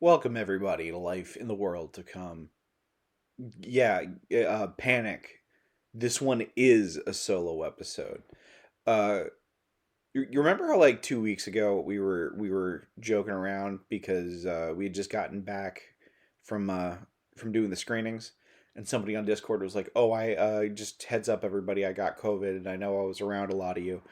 Welcome everybody to Life in the World to Come. Yeah, panic. This one is a solo episode. Uh, you remember how like 2 weeks ago we were joking around because we had just gotten back from uh, from doing the screenings, and somebody on Discord was like, "Oh, I just heads up everybody, I got COVID, and I know I was around a lot of you."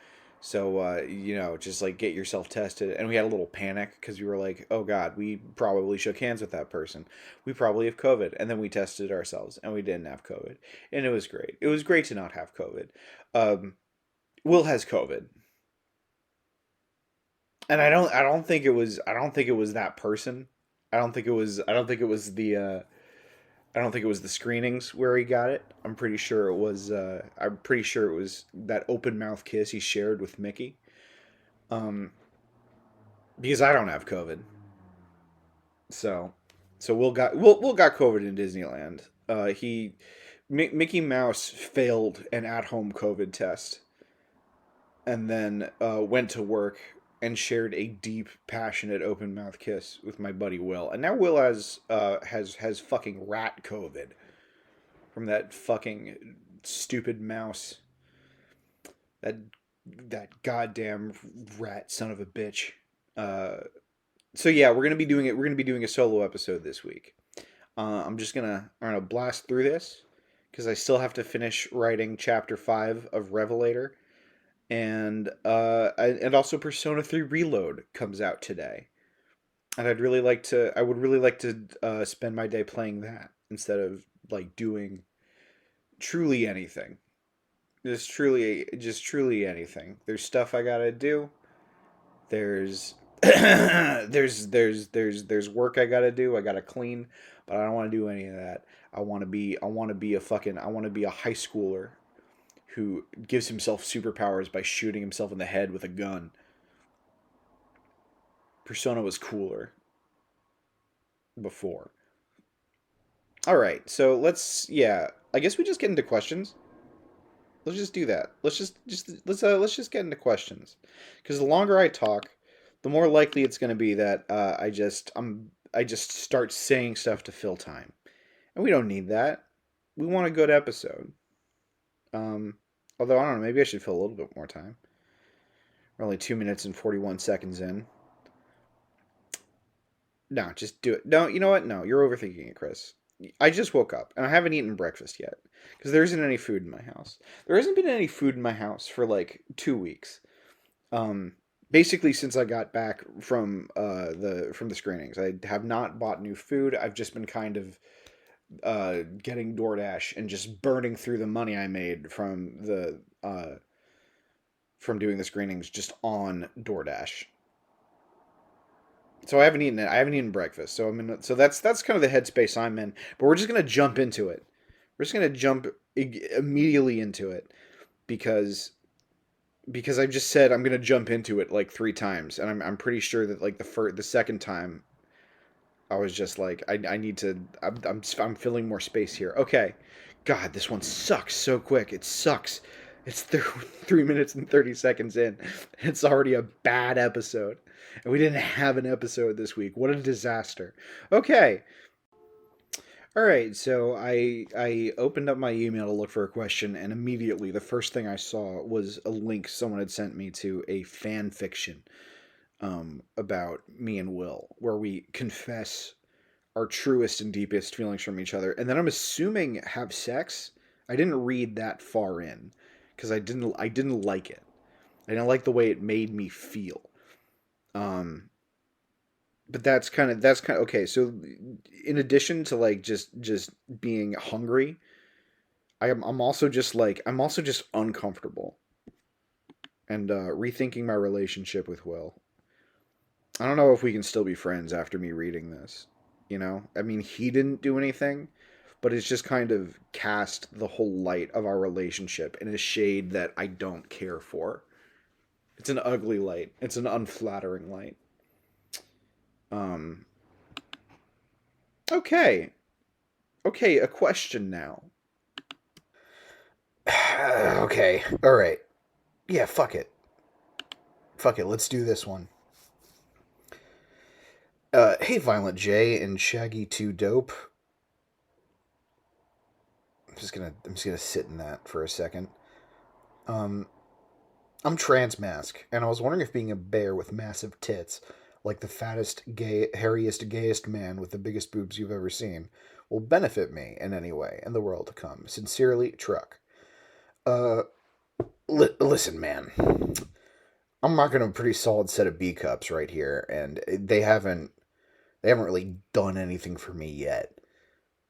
So, just like get yourself tested. And we had a little panic because we were like, oh God, we probably shook hands with that person. We probably have COVID. And then we tested ourselves and we didn't have COVID. And it was great. It was great to not have COVID. Um, Will has COVID. And I don't think it was that person. I don't think it was the screenings where he got it. I'm pretty sure it was that open mouth kiss he shared with Mickey. Um, because I don't have COVID. So, Will got COVID in Disneyland. Mickey Mouse failed an at-home COVID test, and then went to work and shared a deep, passionate, open mouth kiss with my buddy Will. And now Will has fucking rat COVID from that fucking stupid mouse. That that goddamn rat son of a bitch. Uh, so yeah, we're gonna be doing it. We're gonna be doing a solo episode this week. I'm gonna blast through this because I still have to finish writing chapter 5 of Revelator, and also Persona 3 Reload comes out today, and I would really like to spend my day playing that instead of like doing truly anything. Just truly anything. There's stuff I gotta do. There's there's work I gotta do. I gotta clean, but I don't want to do any of that. I want to be a high schooler who gives himself superpowers by shooting himself in the head with a gun. Persona was cooler before. All right, so I guess we just get into questions. Let's just do that. Let's just get into questions, because the longer I talk, the more likely it's going to be that I just start saying stuff to fill time, and we don't need that. We want a good episode. Um, Although I don't know, maybe I should fill a little bit more time. We're only 2 minutes and 41 seconds in. No, just do it. No, you know what? No, you're overthinking it, Chris. I just woke up and I haven't eaten breakfast yet because there isn't any food in my house. There hasn't been any food in my house for like 2 weeks. Um, Basically since I got back from the screenings, I have not bought new food. I've just been kind of getting DoorDash and just burning through the money I made from doing the screenings just on DoorDash. So I haven't eaten it. I haven't eaten breakfast. So that's kind of the headspace I'm in. But we're just gonna jump into it. We're just gonna jump immediately into it because I just said I'm gonna jump into it like 3 times, and I'm pretty sure that like the second time I was just like I need to I'm filling more space here. Okay, God, this one sucks so quick. It sucks. It's 3 minutes and 30 seconds in. It's already a bad episode, and we didn't have an episode this week. What a disaster. Okay, all right, so I opened up my email to look for a question, and immediately the first thing I saw was a link someone had sent me to a fan fiction about me and Will, where we confess our truest and deepest feelings from each other, and then I'm assuming have sex. I didn't read that far in because I didn't like it. I didn't like the way it made me feel. Um, but that's kind of okay. So in addition to like just being hungry, I'm also just like I'm also just uncomfortable and rethinking my relationship with Will. I don't know if we can still be friends after me reading this. You know, I mean, he didn't do anything, but it's just kind of cast the whole light of our relationship in a shade that I don't care for. It's an ugly light. It's an unflattering light. Um. Okay. Okay. A question now. Okay. All right. Yeah. Fuck it. Fuck it. Let's do this one. Hey, Violent J and Shaggy 2 Dope. I'm just gonna sit in that for a second. Um, I'm Trans Mask, and I was wondering if being a bear with massive tits, like the fattest, hairiest, gayest man with the biggest boobs you've ever seen, will benefit me in any way in the world to come. Sincerely, Truck. Uh, listen, man. I'm rocking a pretty solid set of B cups right here, and they haven't really done anything for me yet.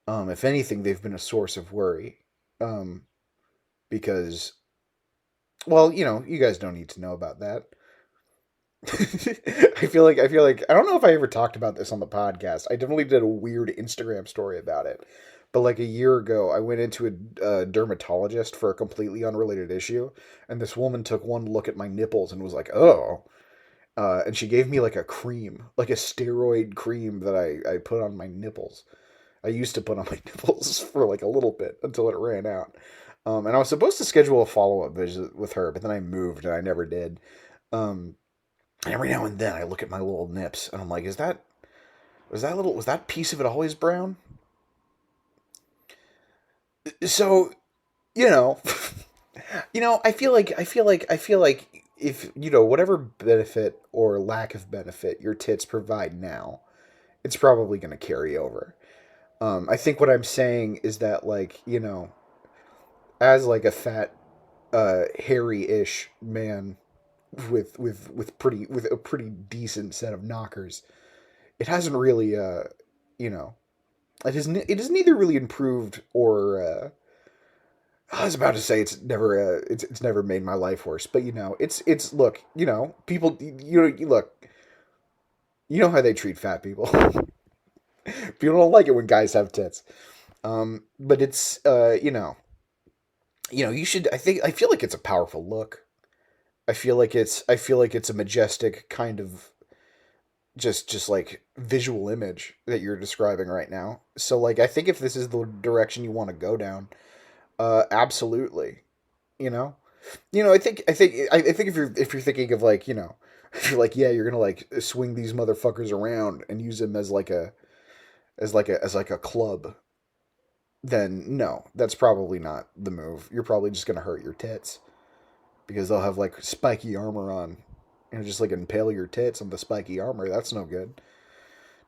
If anything, they've been a source of worry. Um, because, well, you guys don't need to know about that. I feel like I don't know if I ever talked about this on the podcast. I definitely did a weird Instagram story about it. But like a year ago, I went into a dermatologist for a completely unrelated issue, and this woman took one look at my nipples and was like, "Oh," and she gave me like a cream, like a steroid cream that I put on my nipples. I used to put on my nipples for like a little bit until it ran out. And I was supposed to schedule a follow up visit with her, but then I moved and I never did. Um, and every now and then I look at my little nips and I'm like, was that piece of it always brown? So, you know, I feel like if, whatever benefit or lack of benefit your tits provide now, it's probably going to carry over. I think what I'm saying is that, like, as like a fat, hairy-ish man with a pretty decent set of knockers, it hasn't really, you know, it has neither really improved or, I was about to say it's never made my life worse, but it's look, people, you look, you know how they treat fat people. People don't like it when guys have tits. But it's, you should. I feel like it's a powerful look. I feel like it's a majestic kind of just like visual image that you're describing right now. So like I think if this is the direction you want to go down, absolutely. You know? I think if you're thinking of like, if you're like, yeah, you're gonna like swing these motherfuckers around and use them as like a club, then no, that's probably not the move. You're probably just gonna hurt your tits because they'll have like spiky armor on, and just like impale your tits on the spiky armor. That's no good.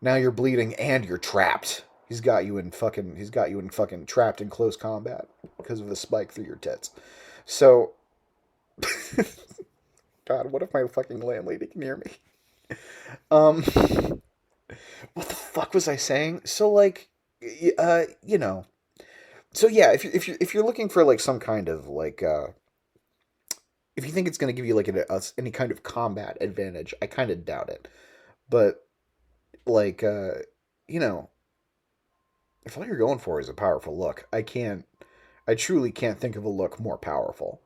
Now you're bleeding and you're trapped. He's got you in fucking trapped in close combat because of the spike through your tits. So, God, what if my fucking landlady can hear me? Um, what the fuck was I saying? So like, y- uh, you know, so yeah, if you're looking for like some kind of like, if you think it's going to give you like any kind of combat advantage, I kind of doubt it. But like, you know, if all you're going for is a powerful look, I truly can't think of a look more powerful.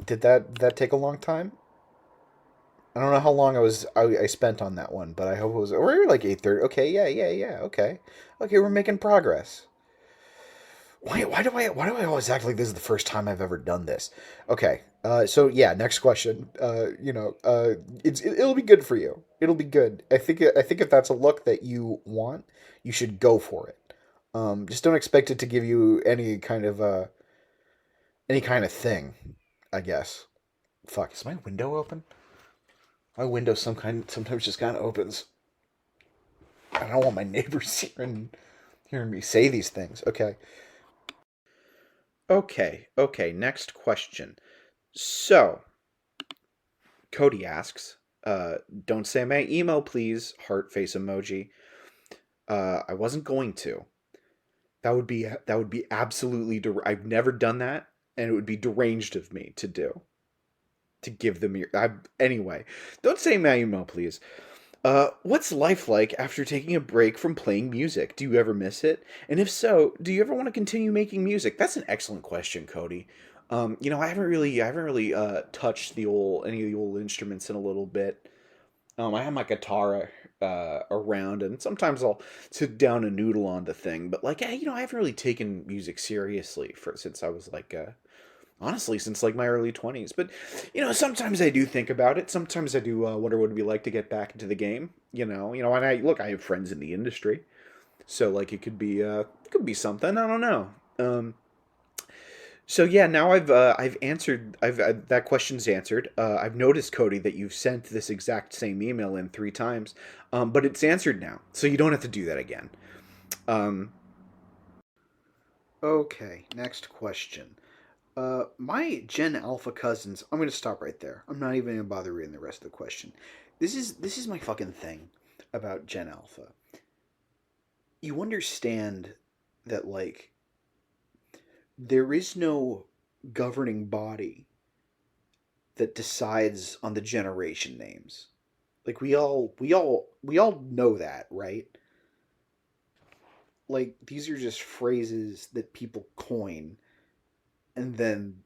Did that take a long time? I don't know how long I spent on that one, but I hope it was. We're like 8:30. Okay, yeah, yeah, yeah. Okay, okay, we're making progress. Why do I always act like this is the first time I've ever done this? Okay, so yeah, next question. It'll be good for you. It'll be good. I think if that's a look that you want, you should go for it. Just don't expect it to give you any kind of thing. I guess. Fuck, is my window open? My window sometimes just kind of opens. I don't want my neighbors hearing me say these things. Okay. Okay. Next question. So, Cody asks, don't say my email, please. Heart face emoji. I wasn't going to. That would be absolutely. I've never done that, and it would be deranged of me to do. To give them your. Anyway, don't say my email, please. What's life like after taking a break from playing music? Do you ever miss it? And if so, do you ever want to continue making music? That's an excellent question, Cody. I haven't really touched any of the old instruments in a little bit. I have my guitar around, and sometimes I'll sit down and noodle on the thing. But like, I haven't really taken music seriously for since I was like honestly, since like my early 20s. But sometimes I do think about it. Sometimes I do wonder what it'd be like to get back into the game. And I have friends in the industry, so like it could be something. I don't know. So yeah, now I've answered. That question's answered. I've noticed, Cody, that you've sent this exact same email in 3 times, but it's answered now, so you don't have to do that again. Um, okay, next question. My Gen Alpha cousins. I'm gonna stop right there. I'm not even gonna bother reading the rest of the question. This is my fucking thing about Gen Alpha. You understand that like there is no governing body that decides on the generation names. Like we all know that, right? Like these are just phrases that people coin, and then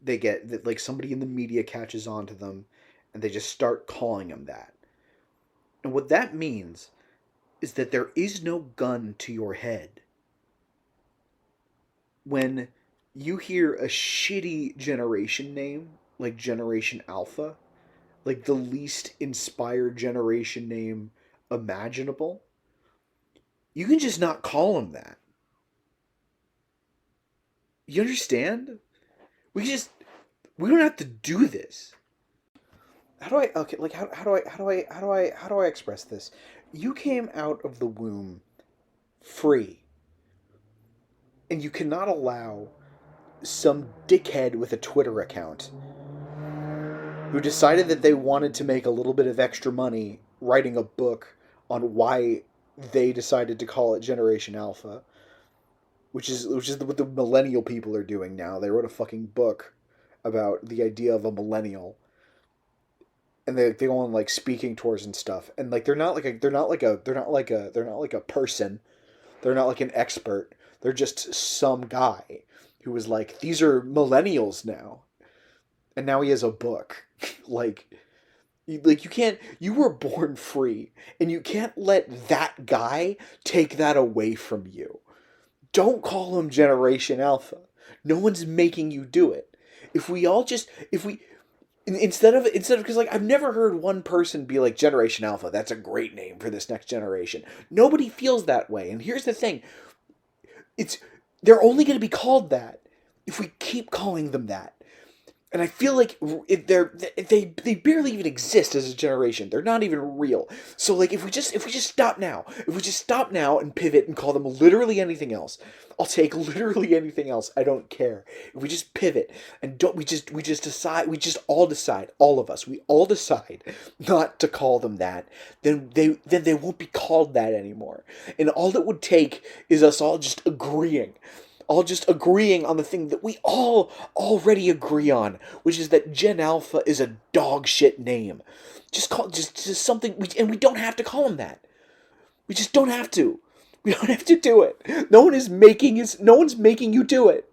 they get that, like somebody in the media catches on to them and they just start calling them that. And what that means is that there is no gun to your head when you hear a shitty generation name like Generation Alpha, like the least inspired generation name imaginable. You can just not call them that. You understand? We just we don't have to do this. How do I okay, like how do I express this? You came out of the womb free, and you cannot allow some dickhead with a Twitter account who decided that they wanted to make a little bit of extra money writing a book on why they decided to call it Generation Alpha, which is what the millennial people are doing now. They wrote a fucking book about the idea of a millennial, and they go on like speaking tours and stuff, and like they're not like a person. They're not like an expert. They're just some guy who was like, these are millennials now, and now he has a book. like you can't, you were born free, and you can't let that guy take that away from you. Don't call him Generation Alpha. No one's making you do it. If we instead of because like I've never heard one person be like Generation Alpha, that's a great name for this next generation. Nobody feels that way. And here's the thing. It's they're only going to be called that if we keep calling them that. And I feel like they barely even exist as a generation. They're not even real. So like if we just stop now and pivot and call them literally anything else, I'll take literally anything else. I don't care. If we just pivot and don't we just all decide, all of us, we all decide not to call them that, then they won't be called that anymore. And all it would take is us all just agreeing on the thing that we all already agree on, which is that Gen Alpha is a dog shit name. Just something, and we don't have to call him that. We just don't have to. We don't have to do it. No one's making you do it.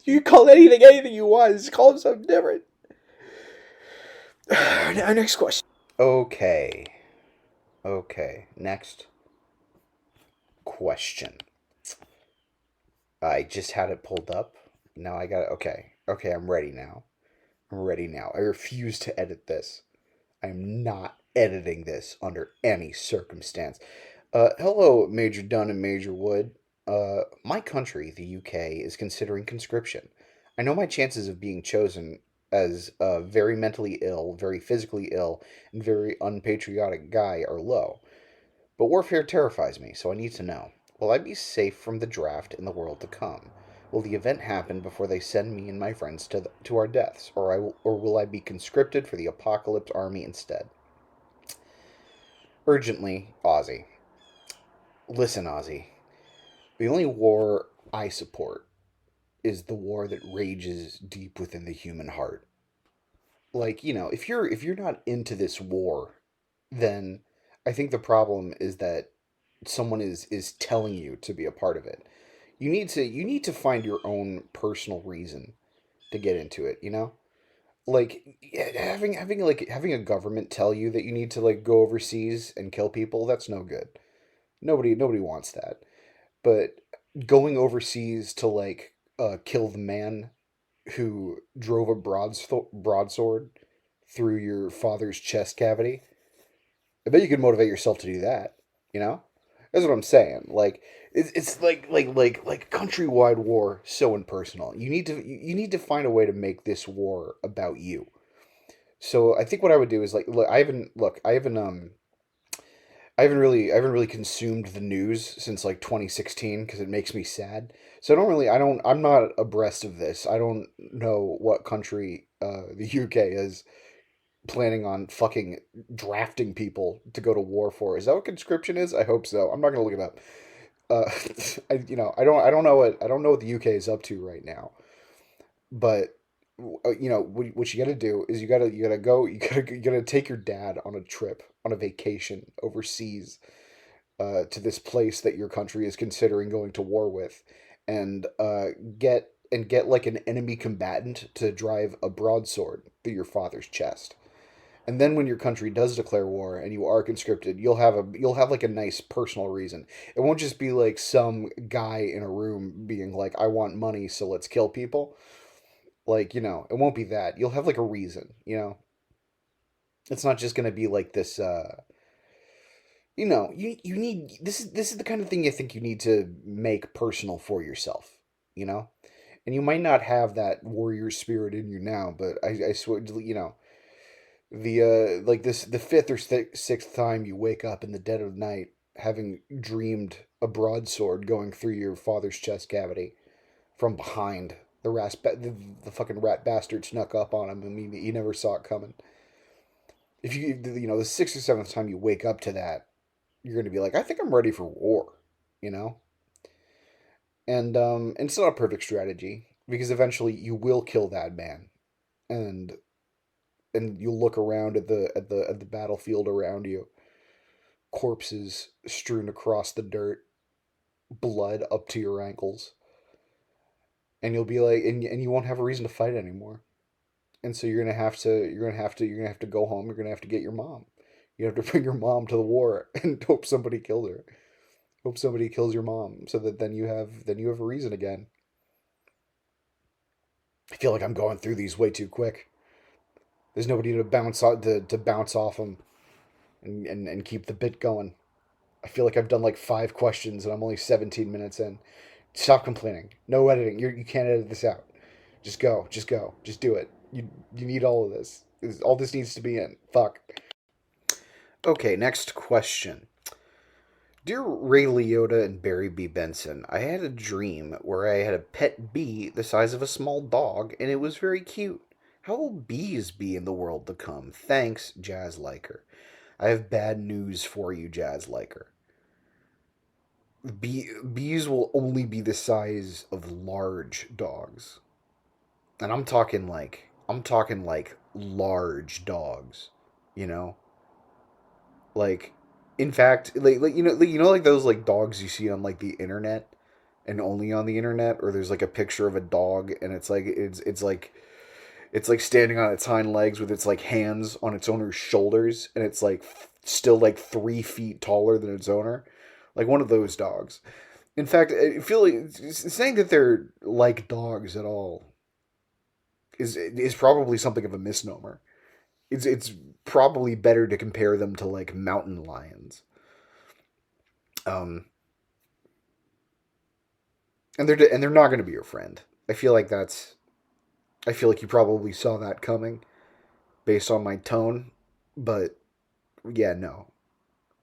You can call anything you want. Just call him something different. Our next question. Okay. Okay. Next question. I just had it pulled up. Now I got it. Okay. Okay, I'm ready now. I'm ready now. I refuse to edit this. I'm not editing this under any circumstance. Hello, Major Dunn and Major Wood. My country, the UK, is considering conscription. I know my chances of being chosen as a very mentally ill, very physically ill, and very unpatriotic guy are low. But warfare terrifies me, so I need to know. Will I be safe from the draft in the world to come? Will the event happen before they send me and my friends to our deaths, or will I be conscripted for the apocalypse army instead? Urgently, Ozzy. Listen, Ozzy. The only war I support is the war that rages deep within the human heart. Like, if you're not into this war, then I think the problem is that someone is telling you to be a part of it. You need to find your own personal reason to get into it, you know? Like having a government tell you that you need to like go overseas and kill people, that's no good. Nobody wants that. But going overseas to like kill the man who drove a broadsword through your father's chest cavity, I bet you could motivate yourself to do that. You know, that's what I'm saying. Like it's like countrywide war, so impersonal. You need to find a way to make this war about you. So I think what I would do is like look I haven't really consumed the news since like 2016 because it makes me sad. So I'm not abreast of this. I don't know what country the UK is planning on fucking drafting people to go to war for. Is that what conscription is? I hope so. I'm not gonna look it up. Uh, I don't know what the UK is up to right now. But what you got to do is you got to go you got to take your dad on a trip on a vacation overseas to this place that your country is considering going to war with, and get like an enemy combatant to drive a broadsword through your father's chest. And then when your country does declare war and you are conscripted, you'll have like a nice personal reason. It won't just be like some guy in a room being like, I want money, so let's kill people. Like, it won't be that. You'll have like a reason. It's not just gonna be like this you need this is the kind of thing you think you need to make personal for yourself, you know? And you might not have that warrior spirit in you now, but I swear, the like this the fifth or sixth time you wake up in the dead of night having dreamed a broadsword going through your father's chest cavity from behind. The fucking rat bastard snuck up on him and he never saw it coming. If the sixth or seventh time you wake up to that, you're going to be like, I think I'm ready for war, you know? And it's not a perfect strategy because eventually you will kill that man, and you'll look around at the battlefield around you, corpses strewn across the dirt, blood up to your ankles, and you'll be like, and you won't have a reason to fight anymore. And so you're gonna have to go home. You're gonna have to get your mom. You have to bring your mom to the war and hope somebody kills her. Hope somebody kills your mom so that then you have a reason again. I feel like I'm going through these way too quick. There's nobody to bounce off them and keep the bit going. I feel like I've done like 5 questions and I'm only 17 minutes in. Stop complaining. No editing. You can't edit this out. Just go. Just go. Just do it. You need all of this. All this needs to be in. Fuck. Okay, next question. Dear Ray Liotta and Barry B. Benson, I had a dream where I had a pet bee the size of a small dog, and it was very cute. How will bees be in the world to come? Thanks, Jazz Liker. I have bad news for you, Jazz Liker. Bees will only be the size of large dogs. And I'm talking like large dogs, you know? Like in fact, like those like dogs you see on like the internet and only on the internet, or there's like a picture of a dog and it's like standing on its hind legs with its like hands on its owner's shoulders, and it's like still like 3 feet taller than its owner, like one of those dogs. In fact, I feel like saying that they're like dogs at all is probably something of a misnomer. It's probably better to compare them to like mountain lions. Um, and they're not going to be your friend. I feel like that's I feel like you probably saw that coming based on my tone, but yeah, no.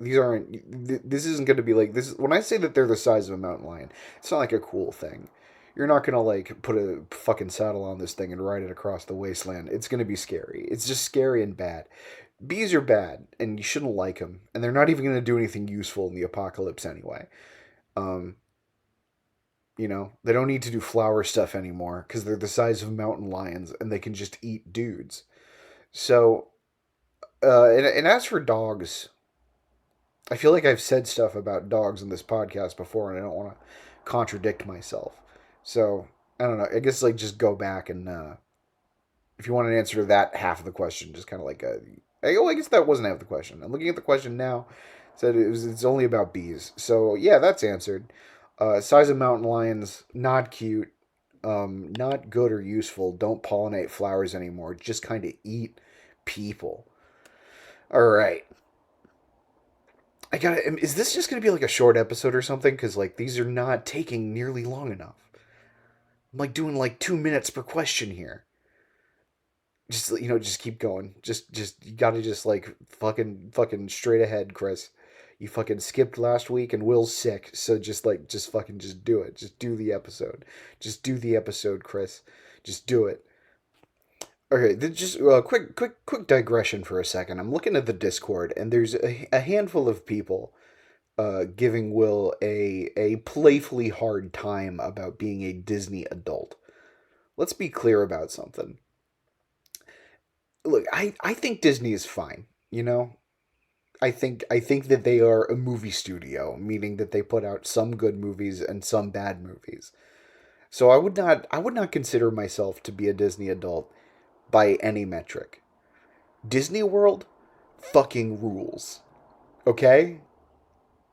These aren't this isn't going to be like this when I say that they're the size of a mountain lion. It's not like a cool thing. You're not going to like put a fucking saddle on this thing and ride it across the wasteland. It's going to be scary. It's just scary and bad. Bees are bad, and you shouldn't like them, and they're not even going to do anything useful in the apocalypse anyway. Um, they don't need to do flower stuff anymore because they're the size of mountain lions and they can just eat dudes. So, and as for dogs, I feel like I've said stuff about dogs in this podcast before, and I don't want to contradict myself. So I don't know. I guess like just go back and if you want an answer to that half of the question, just kind of like I guess that wasn't half the question. I'm looking at the question now. Said it's only about bees. So yeah, that's answered. Size of mountain lions, not cute. not good or useful, don't pollinate flowers anymore, just kind of eat people. All right. Is this just gonna be like a short episode or something? Because like these are not taking nearly long enough. I'm like doing like 2 minutes per question here. Just just keep going. Just you gotta just like fucking straight ahead, Chris. You fucking skipped last week and Will's sick, so just fucking just do it. Just do the episode. Just do the episode, Chris. Just do it. Okay, just quick digression for a second. I'm looking at the Discord, and there's a handful of people giving Will a playfully hard time about being a Disney adult. Let's be clear about something. Look, I think Disney is fine. I think that they are a movie studio, meaning that they put out some good movies and some bad movies. So I would not consider myself to be a Disney adult by any metric. Disney World fucking rules. Okay?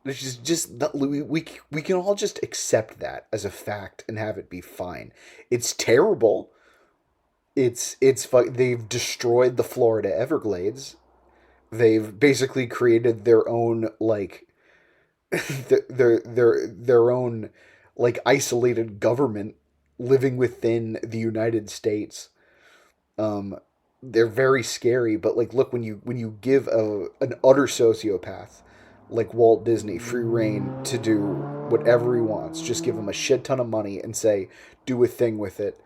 It's we can all just accept that as a fact and have it be fine. It's terrible. They've destroyed the Florida Everglades. They've basically created their own like their own like isolated government living within the United States. Um, they're very scary, but like, look, when you give an utter sociopath like Walt Disney free reign to do whatever he wants, just give him a shit ton of money and say, do a thing with it.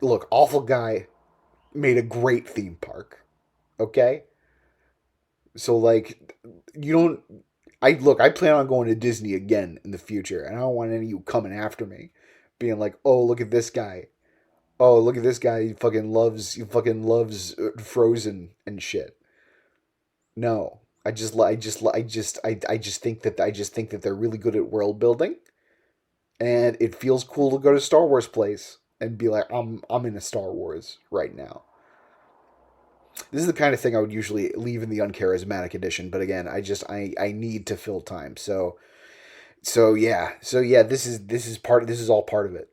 Look, awful guy made a great theme park. Okay, so like, you don't. I plan on going to Disney again in the future, and I don't want any of you coming after me, being like, oh, look at this guy. Oh, look at this guy. He fucking loves Frozen and shit. No, I just think that they're really good at world building, and it feels cool to go to Star Wars place and be like, I'm in a Star Wars right now. This is the kind of thing I would usually leave in the uncharismatic edition, but again, I need to fill time. So yeah, this is all part of it.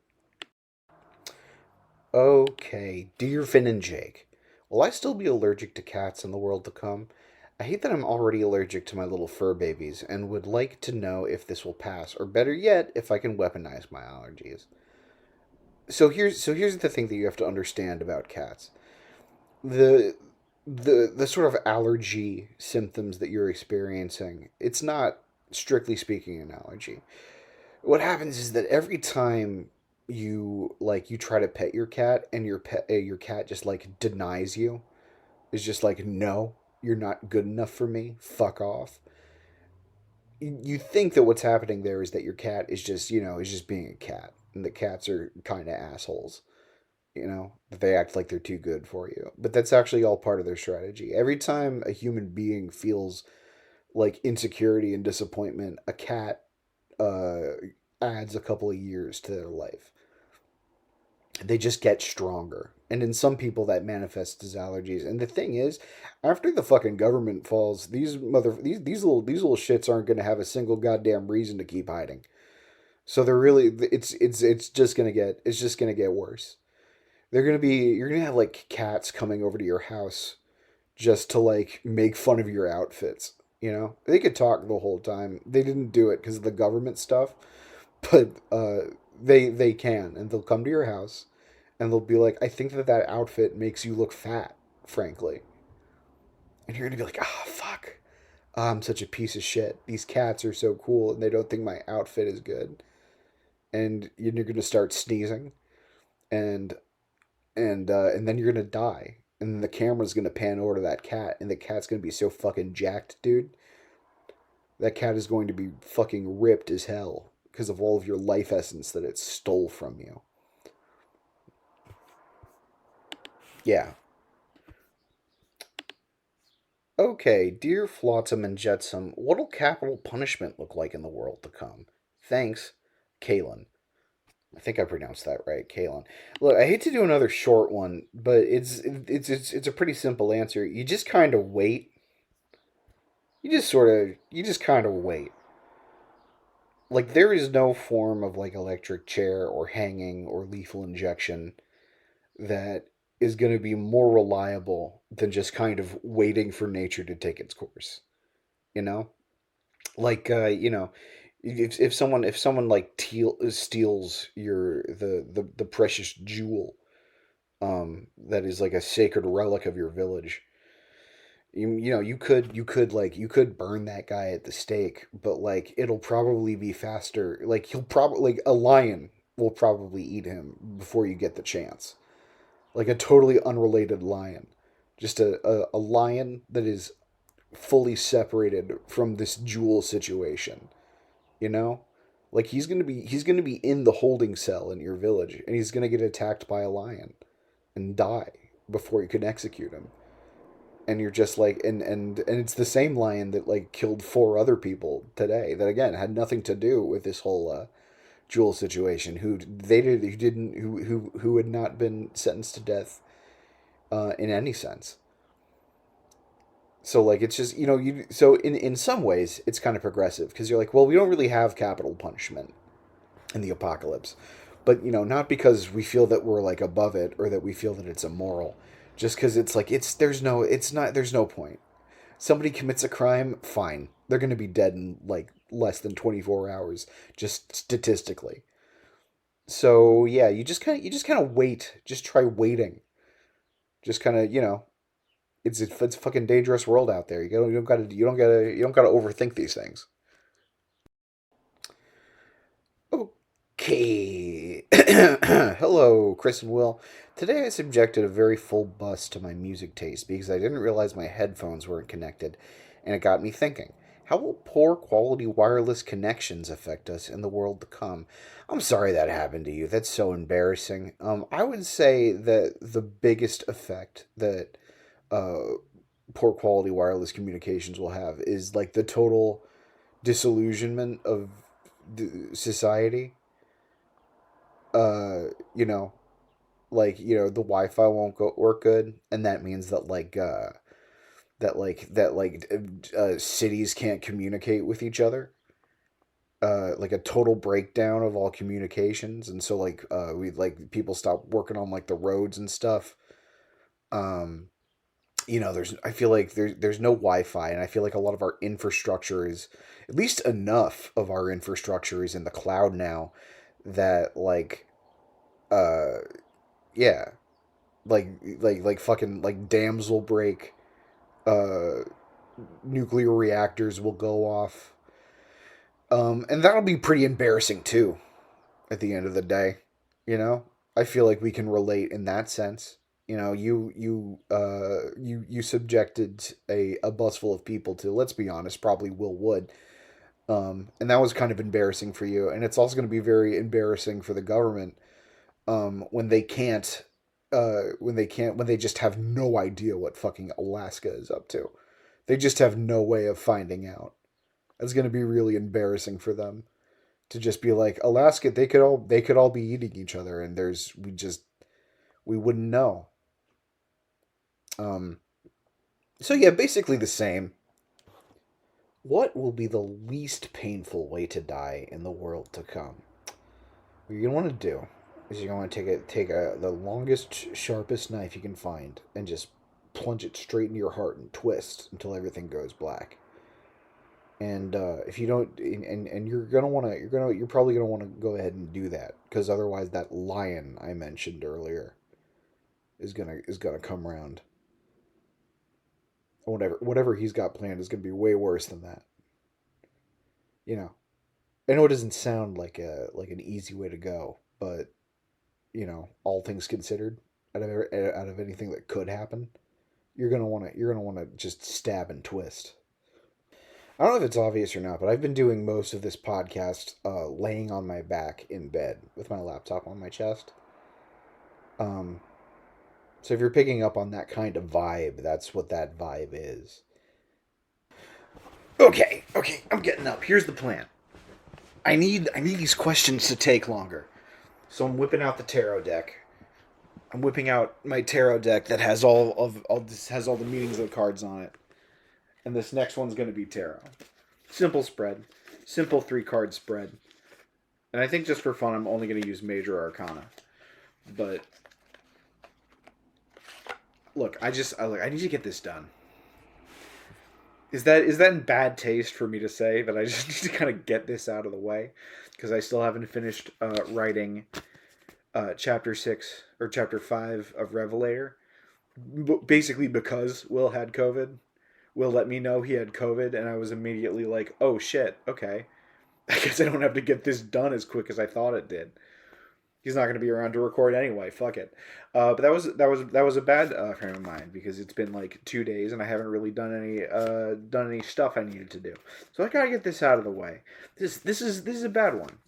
Okay, dear Finn and Jake, will I still be allergic to cats in the world to come? I hate that I'm already allergic to my little fur babies and would like to know if this will pass, or better yet, if I can weaponize my allergies. So here's the thing that you have to understand about cats. The the sort of allergy symptoms that you're experiencing, it's not strictly speaking an allergy. What happens is that every time you try to pet your cat and your cat just like denies you, is just like, no, you're not good enough for me, fuck off. You think that what's happening there is that your cat is just being a cat, and the cats are kind of assholes, that they act like they're too good for you, but that's actually all part of their strategy. Every time a human being feels like insecurity and disappointment, a cat uh adds a couple of years to their life. They just get stronger. And in some people that manifests as allergies. And the thing is, after the fucking government falls, these little shits aren't going to have a single goddamn reason to keep hiding. So they're really it's just going to get worse. You're going to have like cats coming over to your house just to like make fun of your outfits. They could talk the whole time. They didn't do it because of the government stuff, but they can, and they'll come to your house, and they'll be like, "I think that outfit makes you look fat, frankly," and you're gonna be like, "Ah, oh, fuck, I'm such a piece of shit. These cats are so cool, and they don't think my outfit is good," and you're gonna start sneezing, and and then you're gonna die. And then the camera's gonna pan over to that cat, and the cat's gonna be so fucking jacked, dude. That cat is going to be fucking ripped as hell because of all of your life essence that it stole from you. Yeah. Okay, dear Flotsam and Jetsam, what'll capital punishment look like in the world to come? Thanks, Kalen. I think I pronounced that right, Kalen. Look, I hate to do another short one, but it's a pretty simple answer. You just kind of wait. You just kind of wait. like there is no form of like electric chair or hanging or lethal injection that is going to be more reliable than just kind of waiting for nature to take its course, you know? Like if someone like steals the precious jewel that is like a sacred relic of your village, you could burn that guy at the stake, but like it'll probably be faster. Like he'll probably like a lion will probably eat him before you get the chance. Like a totally unrelated lion, just a lion that is fully separated from this jewel situation. You know, like he's gonna be in the holding cell in your village, and he's gonna get attacked by a lion and die before you can execute him. And you're just like, and it's the same lion that like killed four other people today that again had nothing to do with this whole jewel situation. Who had not been sentenced to death in any sense. So like it's just so in some ways it's kind of progressive because you're like, well, we don't really have capital punishment in the apocalypse, but not because we feel that we're like above it or that we feel that it's immoral, just because it's like there's no point. Somebody commits a crime, fine, they're going to be dead in like less than 24 hours, just statistically. So yeah, you just kind of wait, just try waiting, just kind of it's a fucking dangerous world out there. You don't gotta overthink these things. Okay. Hello, Chris and Will. Today I subjected a very full bus to my music taste because I didn't realize my headphones weren't connected, and it got me thinking. How will poor quality wireless connections affect us in the world to come? I'm sorry that happened to you. That's so embarrassing. I would say that the biggest effect that uh, poor quality wireless communications will have is like the total disillusionment of the society. uh you know the wi-fi won't go work good, and that means that cities can't communicate with each other, like a total breakdown of all communications. And so we like people stop working on like the roads and stuff. um there's I feel like there's no wi-fi, and I feel like a lot of our infrastructure is, at least enough of our infrastructure is in the cloud now, that uh yeah, like fucking like dams will break, uh nuclear reactors will go off, and that'll be pretty embarrassing too at the end of the day. you know I feel like we can relate in that sense. You subjected a bus full of people to, let's be honest, probably Will Wood. And that was kind of embarrassing for you, and it's also going to be very embarrassing for the government, when they can't, when they just have no idea what fucking Alaska is up to. They just have no way of finding out. It's going to be really embarrassing for them to just be like, Alaska, they could all be eating each other, and we wouldn't know. Um so yeah, basically the same. What will be the least painful way to die in the world to come? What you're gonna want to do is you're gonna want to take the longest, sharpest knife you can find and just plunge it straight into your heart and twist until everything goes black. And if you don't, and you're probably gonna want to go ahead and do that, because otherwise that lion I mentioned earlier is gonna come around. Whatever he's got planned is gonna be way worse than that. You know, I know it doesn't sound like an easy way to go, but all things considered, out of anything that could happen, you're gonna want to just stab and twist. I don't know if it's obvious or not, but I've been doing most of this podcast laying on my back in bed with my laptop on my chest. Um, so if you're picking up on that kind of vibe, that's what that vibe is. Okay, I'm getting up. Here's the plan. I need these questions to take longer. So I'm whipping out the tarot deck. I'm whipping out my tarot deck that has all this has all the meanings of the cards on it. And this next one's going to be tarot. Simple spread. simple 3-card spread. And I think just for fun, I'm only going to use Major Arcana. But look, I need to get this done. Is that in bad taste for me to say that I just need to kind of get this out of the way? Because I still haven't finished writing chapter 6 or chapter 5 of Revelator. Basically because Will had COVID. Will let me know he had COVID, and I was immediately like, oh shit, okay. I guess I don't have to get this done as quick as I thought it did. He's not going to be around to record anyway. Fuck it. But that was a bad frame of mind because it's been like 2 days and I haven't really done any stuff I needed to do. So I gotta get this out of the way. This is a bad one.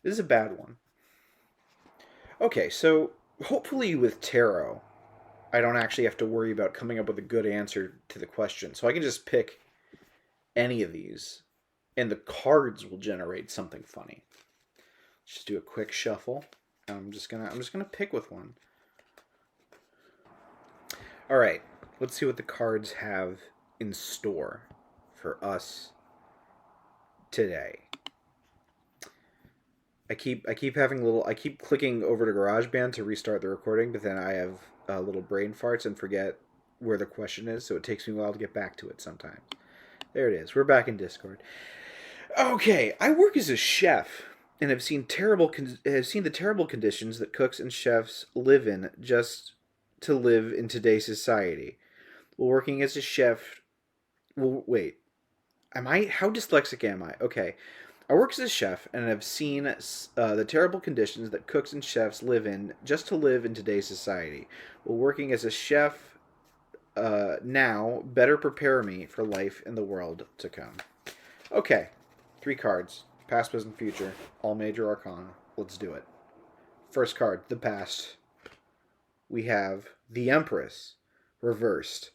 This is a bad one. Okay, so hopefully with tarot, I don't actually have to worry about coming up with a good answer to the question. So I can just pick any of these, and the cards will generate something funny. Just do a quick shuffle. I'm just gonna pick with one. All right, let's see what the cards have in store for us today. I keep clicking over to GarageBand to restart the recording, but then I have little brain farts and forget where the question is, so it takes me a while to get back to it sometimes. There it is. We're back in Discord. Okay, I work as a chef and have seen the terrible conditions that cooks and chefs live in just to live in today's society. While working as a chef, how dyslexic am I? Okay, I work as a chef and have seen the terrible conditions that cooks and chefs live in just to live in today's society. While working as a chef now better prepare me for life in the world to come. Okay, 3 cards. Past, present, future. All major arcana. Let's do it. First card, the past. We have the Empress, reversed.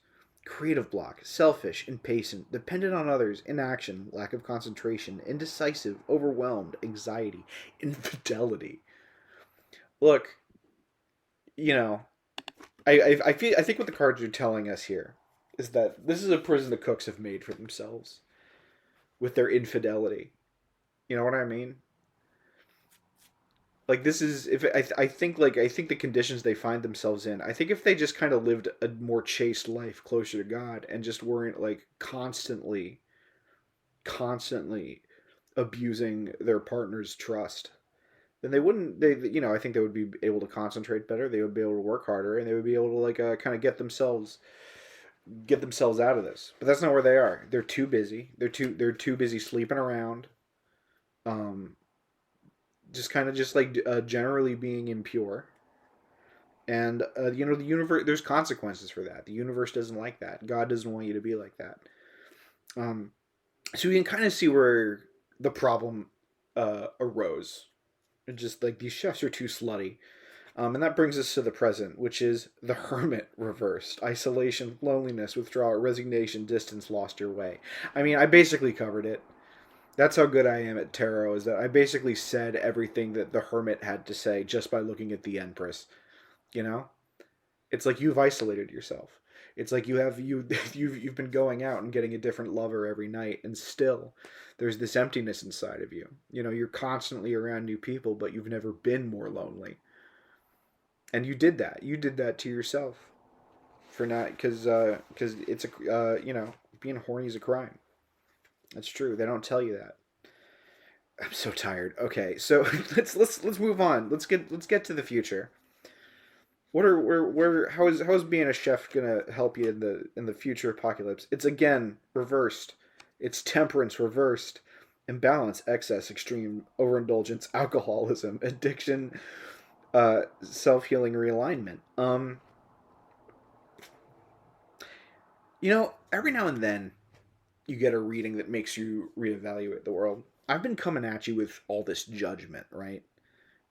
Creative block, selfish, impatient, dependent on others, inaction, lack of concentration, indecisive, overwhelmed, anxiety, infidelity. Look, I think what the cards are telling us here is that this is a prison the cooks have made for themselves with their infidelity. You know what I mean? Like this is I think the conditions they find themselves in. I think if they just kind of lived a more chaste life closer to God and just weren't like constantly abusing their partner's trust, then they wouldn't. I think they would be able to concentrate better. They would be able to work harder, and they would be able to like kind of get themselves out of this. But that's not where they are. They're too busy. They're too busy sleeping around. Generally being impure, and the universe. There's consequences for that. The universe doesn't like that. God doesn't want you to be like that. So you can kind of see where the problem arose. And just like these chefs are too slutty. And that brings us to the present, which is the Hermit reversed. Isolation, loneliness, withdrawal, resignation, distance, lost your way. I mean, I basically covered it. That's how good I am at tarot, is that I basically said everything that the Hermit had to say just by looking at the Empress. It's like you've isolated yourself. It's like you've been going out and getting a different lover every night, and still there's this emptiness inside of you. You're constantly around new people, but you've never been more lonely. And you did that. You did that to yourself. For not because it's being horny is a crime. That's true. They don't tell you that. I'm so tired. Okay, so let's move on. Let's get to the future. How is being a chef gonna help you in the future apocalypse? It's again reversed. It's temperance reversed. Imbalance, excess, extreme, overindulgence, alcoholism, addiction, self-healing, realignment. Every now and then you get a reading that makes you reevaluate the world. I've been coming at you with all this judgment, right?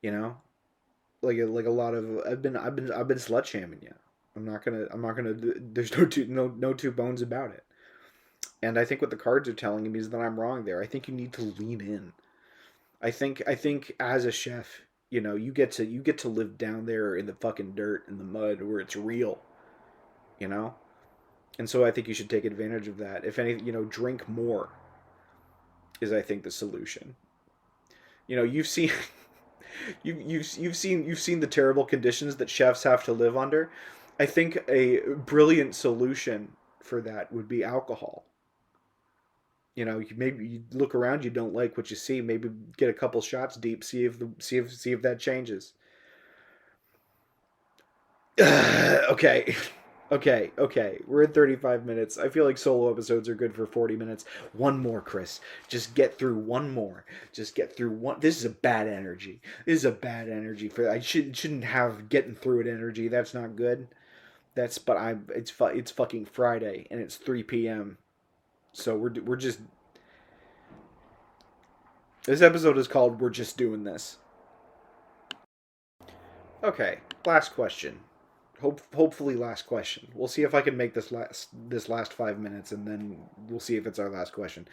Like a lot of I've been slut shaming you. I'm not gonna. There's no two bones about it. And I think what the cards are telling me is that I'm wrong there. I think you need to lean in. I think as a chef, you get to live down there in the fucking dirt in the mud where it's real. And so I think you should take advantage of that. If any, drink more. is, I think, the solution. You know, you've seen you've seen the terrible conditions that chefs have to live under. I think a brilliant solution for that would be alcohol. You know, maybe you look around, you don't like what you see. Maybe get a couple shots deep, see if that changes. Okay. Okay. We're at 35 minutes. I feel like solo episodes are good for 40 minutes. One more, Chris. Just get through one more. Just get through one. This is a bad energy. This is a bad energy for I shouldn't have getting through it energy. That's not good. It's fucking Friday and it's 3 p.m. So we're just this episode is called We're Just Doing This. Okay, last question. Hopefully last question. We'll see if I can make this last 5 minutes, and then we'll see if it's our last question.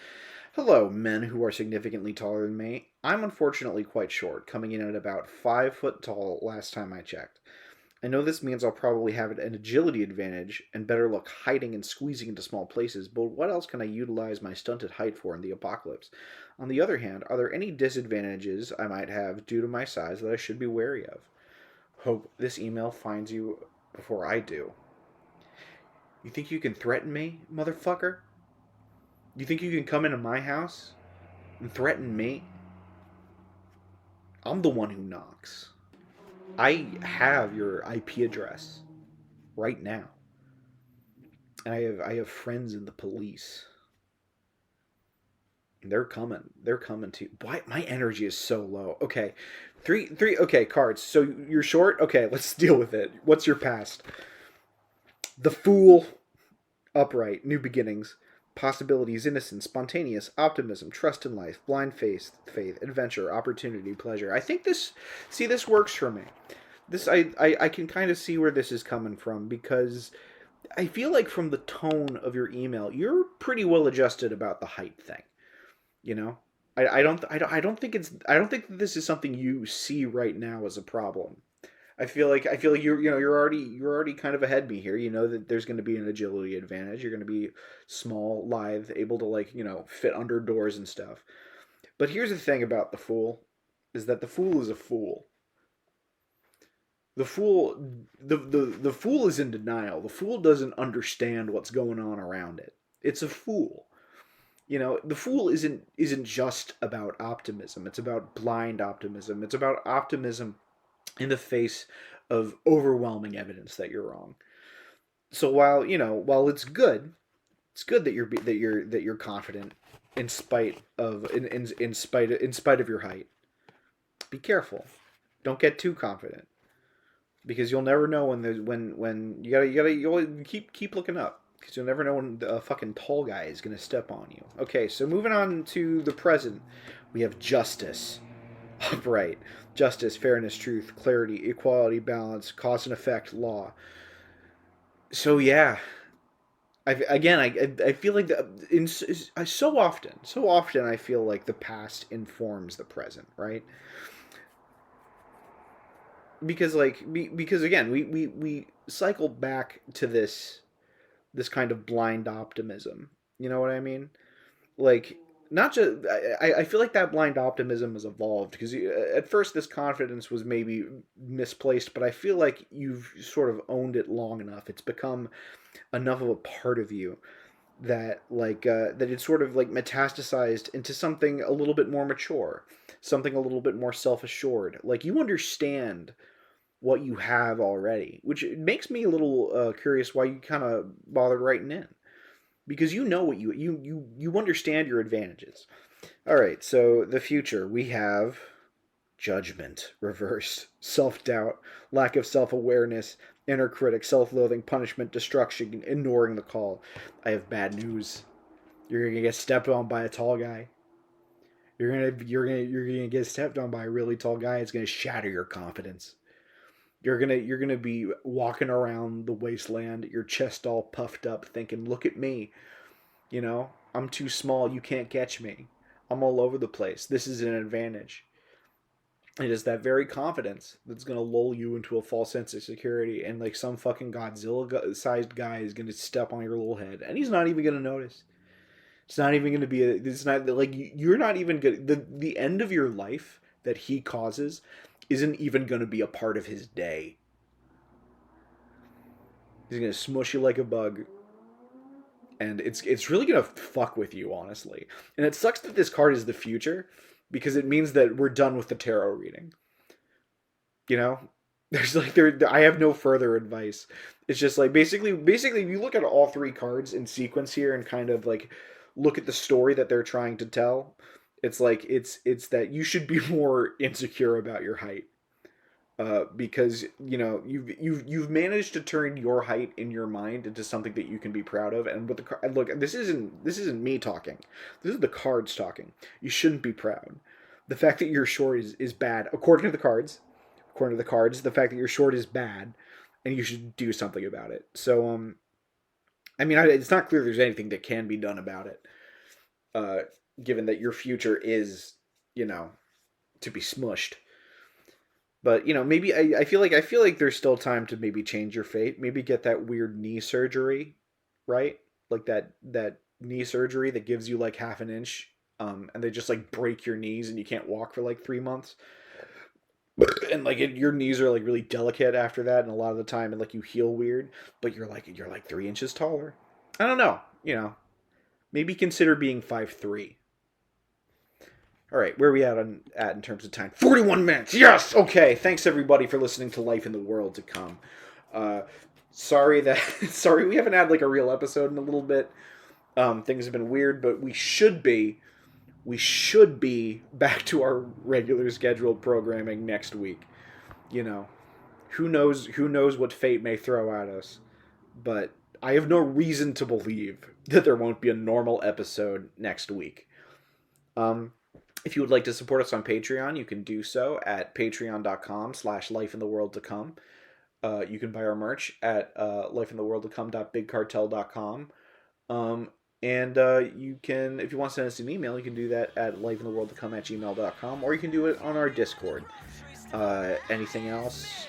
Hello, men who are significantly taller than me. I'm unfortunately quite short, coming in at about 5 foot tall last time I checked. I know this means I'll probably have an agility advantage and better luck hiding and squeezing into small places, but what else can I utilize my stunted height for in the apocalypse? On the other hand, are there any disadvantages I might have due to my size that I should be wary of? Hope this email finds you before I do. You think you can threaten me, motherfucker? You think you can come into my house and threaten me? I'm the one who knocks. I have your IP address right now. And I have friends in the police. And they're coming. They're coming to. Why my energy is so low. Okay. Three okay, cards. So you're short? Okay, let's deal with it. What's your past? The Fool, upright, new beginnings, possibilities, innocence, spontaneous, optimism, trust in life, blind faith, adventure, opportunity, pleasure. I think this works for me. This I can kind of see where this is coming from, because I feel like from the tone of your email, you're pretty well adjusted about the height thing. You know? I don't think this is something you see right now as a problem. I feel like you're already kind of ahead of me here. You know that there's going to be an agility advantage. You're going to be small, lithe, able to, like, you know, fit under doors and stuff. But here's the thing about the Fool, is that the Fool is a fool. The fool the Fool is in denial. The Fool doesn't understand what's going on around it. It's a fool. You know, the Fool isn't just about optimism. It's about blind optimism. It's about optimism in the face of overwhelming evidence that you're wrong. So while it's good that you're confident in spite of in spite of your height. Be careful. Don't get too confident, because you'll never know when you keep looking up, because you'll never know when the fucking tall guy is going to step on you. Okay, so moving on to the present, we have justice. Upright. Justice, fairness, truth, clarity, equality, balance, cause and effect, law. So yeah, I feel like so often I feel like the past informs the present, right? Because again, we cycle back to this kind of blind optimism. You know what I mean? Like, not just I feel like that blind optimism has evolved, because at first this confidence was maybe misplaced, but I feel like you've sort of owned it long enough. It's become enough of a part of you that that it's sort of like metastasized into something a little bit more mature, something a little bit more self-assured. Like, you understand what you have already, which makes me a little curious why you kind of bothered writing in, because you know what you understand your advantages. All right, so the future, we have judgment reversed, self-doubt, lack of self-awareness, inner critic, self-loathing, punishment, destruction, ignoring the call. I have bad news. You're gonna get stepped on by a tall guy. You're gonna get stepped on by a really tall guy. It's gonna shatter your confidence. You're gonna be walking around the wasteland, your chest all puffed up, thinking, "Look at me, I'm too small. You can't catch me. I'm all over the place. This is an advantage." It is that very confidence that's gonna lull you into a false sense of security, and like some fucking Godzilla-sized guy is gonna step on your little head, and he's not even gonna notice. It's not even going to be it's not like you're not even good. The end of your life that he causes isn't even going to be a part of his day. He's going to smush you like a bug, and it's really going to fuck with you, honestly. And it sucks that this card is the future, because it means that we're done with the tarot reading. You know, there's like I have no further advice. It's just like basically if you look at all three cards in sequence here and kind of like look at the story that they're trying to tell, it's like it's that you should be more insecure about your height. Because you know you've managed to turn your height in your mind into something that you can be proud of. And with the look, this isn't me talking. This is the cards talking. You shouldn't be proud. The fact that you're short is bad according to the cards. According to the cards, the fact that you're short is bad, and you should do something about it. So I mean, it's not clear there's anything that can be done about it. Given that your future is, you know, to be smushed. But you know, maybe I feel like there's still time to maybe change your fate. Maybe get that weird knee surgery, right? Like that knee surgery that gives you like half an inch, and they just like break your knees and you can't walk for like 3 months. And like your knees are like really delicate after that, and a lot of the time, and like you heal weird, but you're like 3 inches taller. I don't know, you know, maybe consider being 5'3". All right, where are we at in terms of time? 41 minutes. Yes. Okay. Thanks everybody for listening to Life in the World to Come. Sorry we haven't had like a real episode in a little bit. Things have been weird, but we should be back to our regular scheduled programming next week. You know, who knows what fate may throw at us, but I have no reason to believe that there won't be a normal episode next week. If you would like to support us on Patreon, you can do so at patreon.com/lifeintheworldtocome. You can buy our merch at lifeintheworldtocome.bigcartel.com. And you can, if you want to send us an email, you can do that at lifeintheworldtocome@gmail.com, or you can do it on our Discord. Anything else?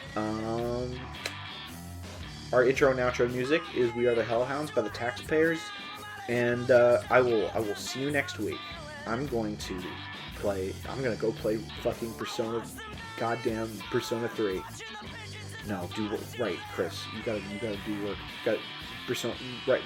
Our intro and outro music is "We Are the Hellhounds" by the Taxpayers. And I will see you next week. I'm going to go play fucking goddamn Persona 3. No, do right, Chris. You gotta do work. Persona 3.